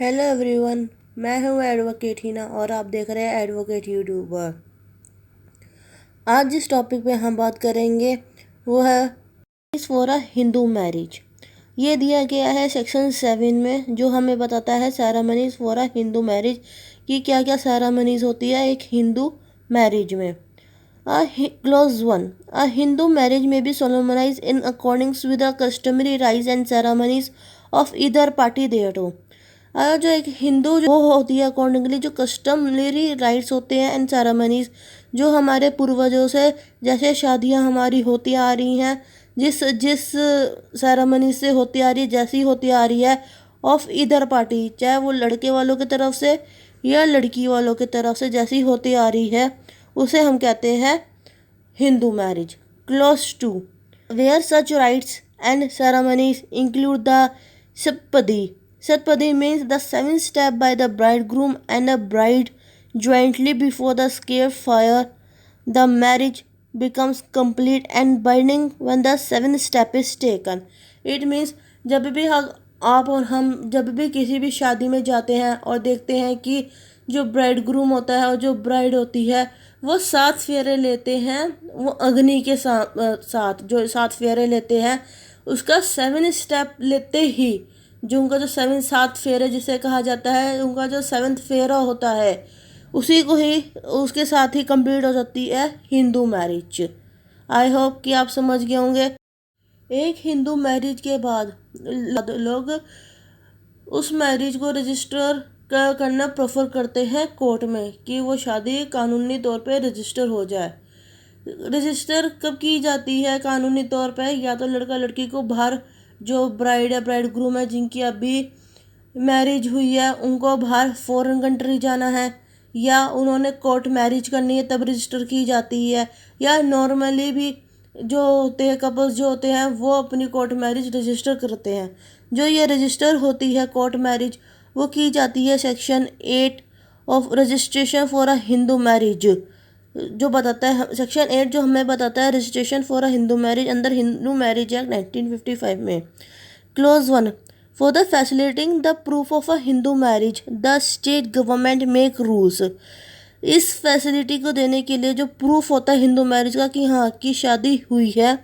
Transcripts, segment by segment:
Hello everyone, मैं हूँ advocate Hina और आप देख रहे हैं एडवोकेट यूट्यूबर। आज जिस टॉपिक पे हम बात करेंगे वो है फॉर अ हिंदू मैरिज। ये दिया गया है सेक्शन 7 में, जो हमें बताता है ceremonies for a Hindu marriage कि क्या क्या सेरेमनीज होती है एक हिंदू मैरिज में। Clause 1, a Hindu marriage may be solemnize in accordance with the customary rites and ceremonies of either party thereto. जो एक हिंदू जो होती है अकॉर्डिंगली जो कस्टमरी राइट्स होते हैं एंड सेरेमनीज जो हमारे पूर्वजों से जैसे शादियां हमारी होती आ रही हैं, जिस जिस सेरेमनी से होती आ रही है, जैसी होती आ रही है ऑफ ईदर पार्टी, चाहे वो लड़के वालों की तरफ से या लड़की वालों की तरफ से जैसी होती आ रही है, उसे हम कहते हैं Hindu marriage. Clause 2, where such rites and ceremonies include the saptapadi. Satpadi means the 7th step by the bridegroom and a bride jointly before the sacred fire. The marriage becomes complete and binding when the 7th step is taken. It means जब भी आप और हम जब भी किसी भी शादी में जाते हैं और देखते हैं कि जो ब्राइड ग्रूम होता है और जो ब्राइड होती है वो 7 फेरे लेते हैं, वो अग्नि के साथ जो 7 फेरे लेते हैं, उसका 7 स्टेप लेते ही जो उनका जो 7 फेरे जिसे कहा जाता है, उनका जो 7th फेरा होता है उसी को ही उसके साथ ही कंप्लीट हो जाती है हिंदू मैरिज। आई होप कि आप समझ गए होंगे। एक हिंदू मैरिज के बाद लोग उस मैरिज को रजिस्टर करना प्रेफर करते हैं कोर्ट में कि वो शादी कानूनी तौर पे रजिस्टर हो जाए। रजिस्टर कब की जाती है कानूनी तौर पे? या तो लड़का लड़की को बाहर जो ब्राइड है ब्राइड ग्रूम है जिनकी अभी मैरिज हुई है उनको बाहर फॉरेन कंट्री जाना है, या उन्होंने कोर्ट मैरिज करनी है तब रजिस्टर की जाती है, या नॉर्मली भी जो होते हैं कपल्स जो होते हैं वो अपनी कोर्ट मैरिज रजिस्टर करते हैं। जो ये रजिस्टर होती है कोर्ट मैरिज वो की जाती है section 8 of registration for a Hindu marriage, जो बताता है सेक्शन 8 जो हमें बताता है registration for a Hindu marriage अंदर हिंदू मैरिज एक्ट 1955 में। Close 1, for the facilitating the proof of a Hindu marriage the state government make rules. इस फैसिलिटी को देने के लिए जो प्रूफ होता है हिंदू मैरिज का कि हाँ की शादी हुई है,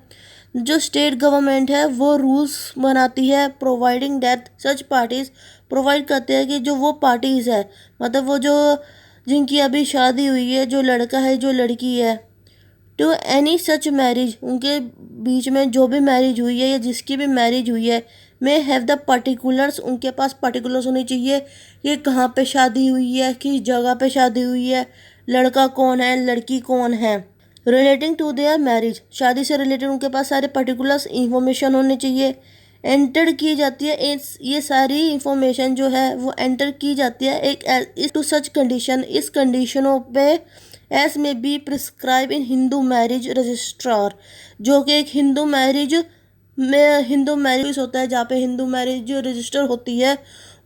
जो स्टेट गवर्नमेंट है वो रूल्स बनाती है, providing that such parties, provide करते हैं कि जो वो पार्टीज़ है मतलब वो जो जिनकी अभी शादी हुई है, जो लड़का है जो लड़की है, टू एनी सच मैरिज, उनके बीच में जो भी मैरिज हुई है या जिसकी भी मैरिज हुई है, मे हैव द पर्टिकुलर्स, उनके पास पर्टिकुलर्स होने चाहिए कि कहाँ पे शादी हुई है, किस जगह पे शादी हुई है, लड़का कौन है लड़की कौन है, रिलेटिंग टू देयर मैरिज, शादी से रिलेटेड उनके पास सारे पर्टिकुलर्स इंफॉर्मेशन होने चाहिए। एंटर की जाती है ये सारी इंफॉर्मेशन जो है वो एंटर की जाती है एक टू सच कंडीशन, इस कंडीशनों पे एस में be prescribe in Hindu marriage registrar, जो कि एक हिंदू मैरिज होता है जहाँ पे हिंदू मैरिज जो रजिस्टर होती है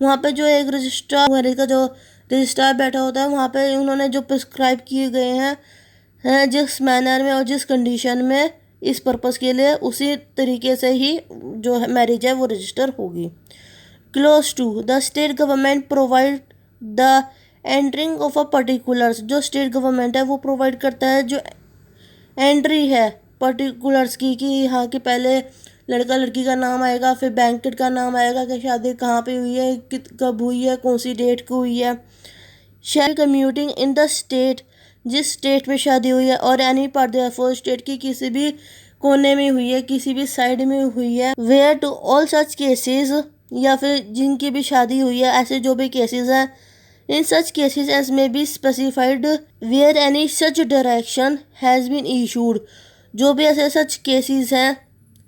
वहाँ पे जो एक रजिस्ट्रार मैरिज का जो रजिस्ट्रार बैठा होता है वहाँ पे उन्होंने जो प्रिस्क्राइब किए गए हैं जिस मैनर में और जिस कंडीशन में इस पर्पस के लिए, उसी तरीके से ही जो मैरिज है वो रजिस्टर होगी। Close 2, the state government provide the entering of a particulars, जो स्टेट गवर्नमेंट है वो प्रोवाइड करता है जो एंट्री है पर्टिकुलर्स की कि हाँ कि पहले लड़का लड़की का नाम आएगा, फिर बैंकेट का नाम आएगा कि शादी कहाँ पे हुई है, कब हुई है, कौन सी डेट को हुई है, शैल कम्यूटिंग इन द स्टेट, जिस स्टेट में शादी हुई है, और एनी पार्ट देयरफॉर, स्टेट की किसी भी कोने में हुई है, किसी भी साइड में हुई है, where to all such cases, या फिर जिनकी भी शादी हुई है ऐसे जो भी केसेस हैं, in such cases as may be specified where any such direction has been issued, जो भी ऐसे सच केसेस हैं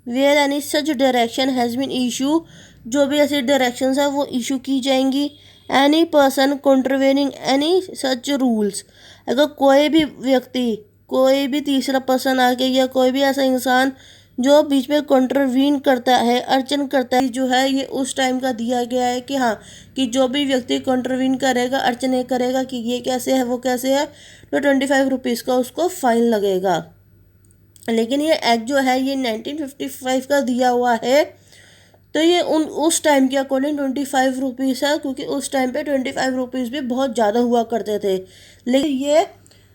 where any such direction has been issue, जो भी ऐसी डायरेक्शंस हैं वो इशू की जाएंगी। Any person contravening any such rules, अगर कोई भी व्यक्ति कोई भी तीसरा पर्सन आके या कोई भी ऐसा इंसान जो बीच में कॉन्ट्रवीन करता है अड़चन करता है, जो है ये उस टाइम का दिया गया है कि हाँ कि जो भी व्यक्ति कॉन्ट्रवीन करेगा अड़चने करेगा कि ये कैसे है वो कैसे है, तो 25 रुपीज़ का उसको फाइन लगेगा। लेकिन ये एक्ट जो है ये 1955 का दिया हुआ है, तो ये उस टाइम के अकॉर्डिंग 25 रुपीज़ है, क्योंकि उस टाइम पे 25 रुपीज़ भी बहुत ज़्यादा हुआ करते थे। लेकिन ये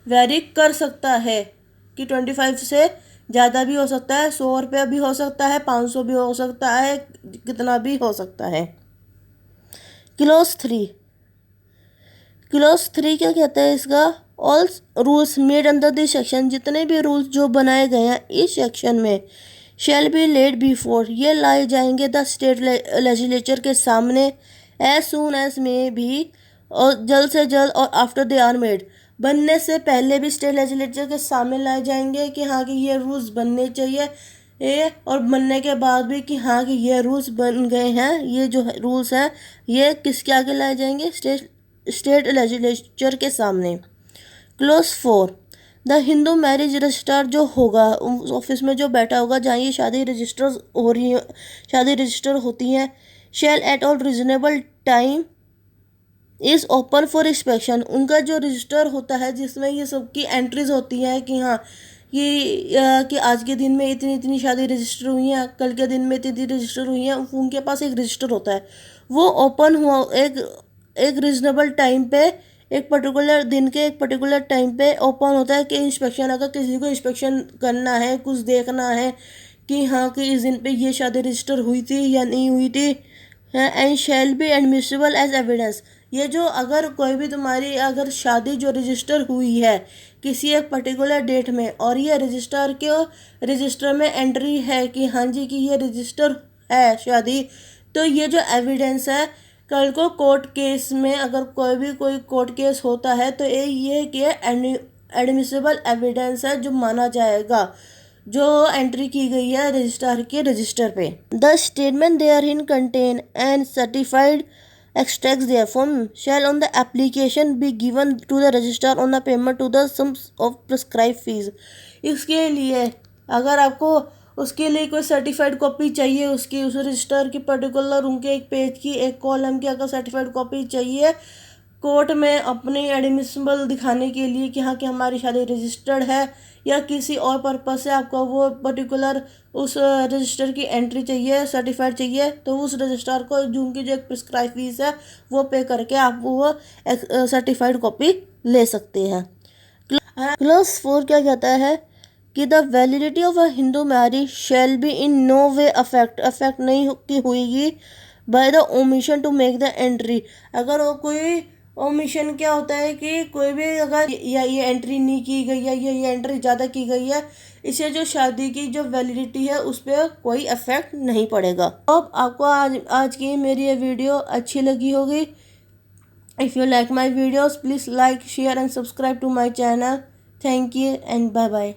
वेरी कर सकता है कि 25 से ज़्यादा भी हो सकता है, 100 रुपया भी हो सकता है, 500 भी हो सकता है, कितना भी हो सकता है। क्लॉज 3 क्या कहता है इसका? All rules made under this section, जितने भी रूल्स जो बनाए गए हैं इस सेक्शन में, शैल बी लेड बिफोर, ये लाए जाएंगे द स्टेट लेजिस्लेचर के सामने, एज सून एज में भी, और जल्द से जल्द, और आफ्टर दे आर मेड, बनने से पहले भी स्टेट लेजिस्लेचर के सामने लाए जाएंगे कि हाँ कि ये रूल्स बनने चाहिए, और बनने के बाद भी कि हाँ कि ये रूल्स बन गए हैं, ये जो रूल्स हैं ये किसके आगे लाए जाएंगे? स्टेट लेजिस्लेचर के सामने। Clause 4 the Hindu marriage registrar जो होगा ऑफिस में जो बैठा होगा जहाँ ये शादी रजिस्टर होती हैं, शैल at all reasonable time is open for inspection, उनका जो रजिस्टर होता है जिसमें ये सबकी एंट्रीज होती हैं कि हाँ कि आज के दिन में इतनी इतनी शादी रजिस्टर हुई हैं, कल के दिन में इतनी रजिस्टर हुई हैं, उनके पास एक रजिस्टर होता है, वो ओपन हुआ एक रीजनेबल टाइम पे, एक पर्टिकुलर दिन के एक पर्टिकुलर टाइम पे ओपन होता है कि इंस्पेक्शन, अगर किसी को इंस्पेक्शन करना है, कुछ देखना है कि हाँ कि इस दिन पे ये शादी रजिस्टर हुई थी या नहीं हुई थी, and shall be admissible as evidence, ये जो अगर कोई भी तुम्हारी अगर शादी जो रजिस्टर हुई है किसी एक पर्टिकुलर डेट में, और ये रजिस्टर में एंट्री है कि हाँ जी कि ये रजिस्टर है शादी, तो ये जो एविडेंस है कल को कोर्ट केस में, अगर कोई कोर्ट केस होता है तो ये कि एडमिसिबल एविडेंस है जो माना जाएगा, जो एंट्री की गई है रजिस्ट्रार के रजिस्टर पे। The statement therein contained and certified extracts therefrom shall on the application be given to the registrar on the payment to the sums of prescribed fees। इसके लिए अगर आपको उसके लिए कोई सर्टिफाइड कॉपी चाहिए, उसकी उस रजिस्टर की पर्टिकुलर उनके एक पेज की एक कॉलम की अगर सर्टिफाइड कॉपी चाहिए कोर्ट में अपनी एडमिसिबल दिखाने के लिए कि हाँ कि हमारी शादी रजिस्टर्ड है, या किसी और पर्पस से आपको वो पर्टिकुलर उस रजिस्टर की एंट्री चाहिए, सर्टिफाइड चाहिए, तो उस रजिस्ट्रार को उनकी जो एक प्रिस्क्राइब फीस है वो पे करके आप वो सर्टिफाइड कॉपी ले सकते हैं। क्लॉज 4 क्या कहता है कि the validity of a Hindu marriage shall be in no way affect नहीं हुईगी by the omission to make the entry, अगर वो कोई ओमिशन क्या होता है कि कोई भी अगर ये एंट्री नहीं की गई है या ये एंट्री ज़्यादा की गई है, इससे जो शादी की जो वैलिडिटी है उस पर कोई इफेक्ट नहीं पड़ेगा। अब आपको आज की मेरी ये वीडियो अच्छी लगी होगी। If you like my videos please like share and subscribe to my channel. Thank you and bye bye.